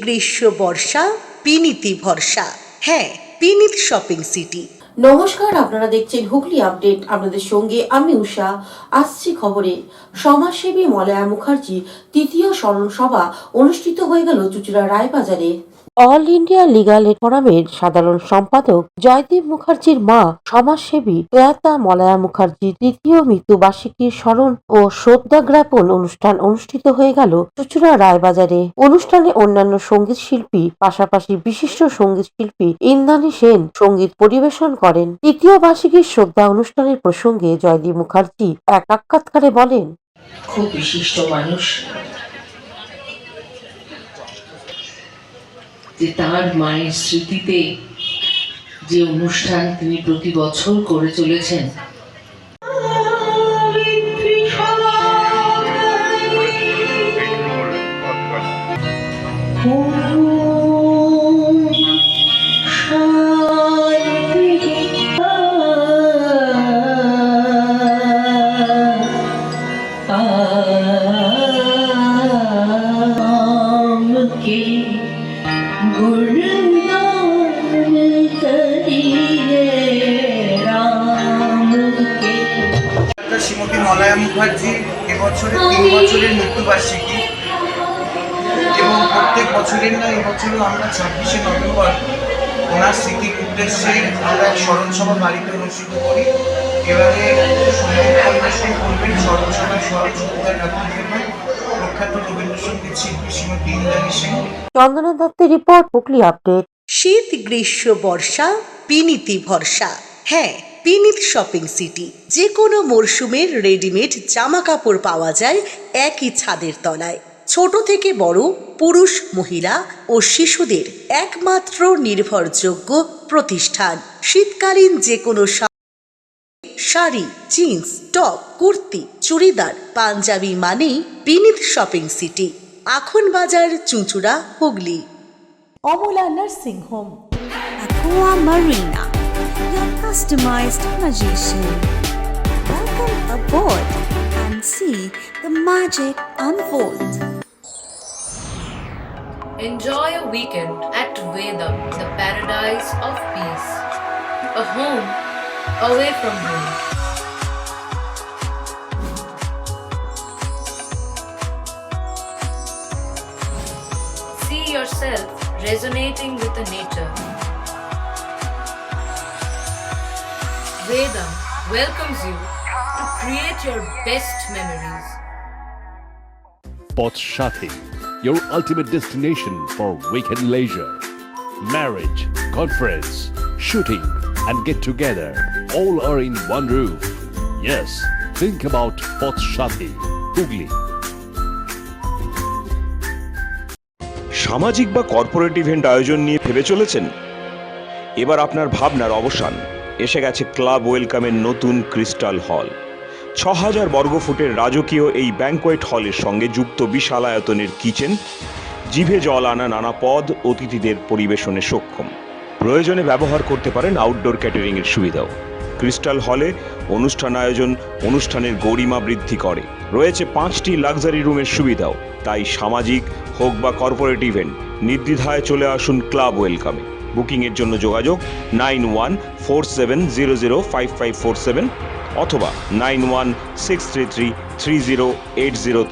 গ্রীষ্ম বর্ষা পিনিতি ভরসা। হ্যাঁ, পিনিত শপিং সিটি। নমস্কার, আপনারা দেখছেন হুগলি আপডেট। আপনাদের সঙ্গে আমি উষা। আসছি খবরে। সমাজসেবী মলয়া মুখার্জি তৃতীয় স্মরণ সভা অনুষ্ঠিত হয়ে গেল চুঁচুড়া রায়বাজারে। অল ইন্ডিয়া লিগাল এড ফোরামের সাধারণ সম্পাদক জয়দীপ মুখার্জির মা সমাজসেবী প্রয়াতা মলয়া মুখার্জির তৃতীয় মৃত্যুবার্ষিকীর স্মরণ ও শ্রদ্ধা জ্ঞাপন অনুষ্ঠান অনুষ্ঠিত হয়ে গেল চুঁচুড়া রায়বাজারে। অনুষ্ঠানে অন্যান্য সঙ্গীত শিল্পী পাশাপাশি বিশিষ্ট সঙ্গীত শিল্পী ইন্দ্রাণী সেন সঙ্গীত পরিবেশন করেন। তৃতীয় বার্ষিকীর শ্রদ্ধা অনুষ্ঠানের প্রসঙ্গে জয়দীপ মুখার্জি এক সাক্ষাৎকারে বলেন, খুব বিশিষ্ট মানুষ, যে তার মায়ের স্মৃতিতে যে অনুষ্ঠান তিনি প্রতি বছর করে চলেছেন, শ্রীমতী মলয়া মুখার্জি এবছরে 3 বছরের মৃত্যুবার্ষিকী এবং প্রত্যেক বছরের না এবছরও আমরা 26শে নভেম্বর ওনার স্মৃতির উদ্দেশ্যে আমরা এক স্মরণ সভা বাড়িতে অনুষ্ঠিত করি। এবারে সঙ্গীত পরিবেশন করবেন স্মরণ সভায় শ্রদ্ধা জ্ঞাপনের জন্য প্রখ্যাত রবীন্দ্রসঙ্গীত শিল্পী শ্রীমতী ইন্দ্রাণী সেন। চন্দনা দত্তের রিপোর্ট, হুগলি আপডেট। শীত গ্রীষ্ম বর্ষা পিনিতি ভরসা। হ্যাঁ, পিনিত শপিং সিটি। যে কোনো মরশুমের রেডিমেড জামা কাপড় পাওয়া যায় একই ছাদের তলায়। ছোট থেকে বড়, পুরুষ মহিলা ও শিশুদের একমাত্র নির্ভরযোগ্য প্রতিষ্ঠান। শীতকালীন যে কোনো শাড়ি, জিন্স, টপ, কুর্তি, চুড়িদার, পাঞ্জাবি মানেই পিনিত শপিং সিটি। আখন বাজার, চুঁচুড়া, Hooghly. Amula Nursing Home, Aqua Marina, your customized magician. Welcome aboard and see the magic unfold. Enjoy a weekend at Vedam, the paradise of peace. A home away from home. See yourself resonating with the nature. Vedam welcomes you to create your best memories. Poth Shathi, your ultimate destination for weekend leisure. Marriage, conference, shooting and get together all are in one roof. Yes, think about Poth Shathi, Hugli. সামাজিক বা corporate event আয়োজন নিয়ে ভেবে চলেছেন? এবার আপনার ভাবনার অবসান। এসে গেছে ক্লাব ওয়েলকামের নতুন ক্রিস্টাল হল। 6000 বর্গফুটের রাজকীয় এই ব্যাংকোয়েট হলের সঙ্গে যুক্ত বিশাল আয়তনের কিচেন, জিভে জল আনা নানা পদ অতিথিদের পরিবেশনে সক্ষম। প্রয়োজনে ব্যবহার করতে পারেন আউটডোর ক্যাটারিংয়ের সুবিধাও। ক্রিস্টাল হলে অনুষ্ঠান আয়োজন অনুষ্ঠানের গরিমা বৃদ্ধি করে। রয়েছে 5টি লাক্সারি রুমের সুবিধাও। তাই সামাজিক হোক বা কর্পোরেট ইভেন্ট নির্দ্বিধায় চলে আসুন ক্লাব ওয়েলকামে। বুকিংয়ের জন্য যোগাযোগ 9147005547 অথবা 9163333080।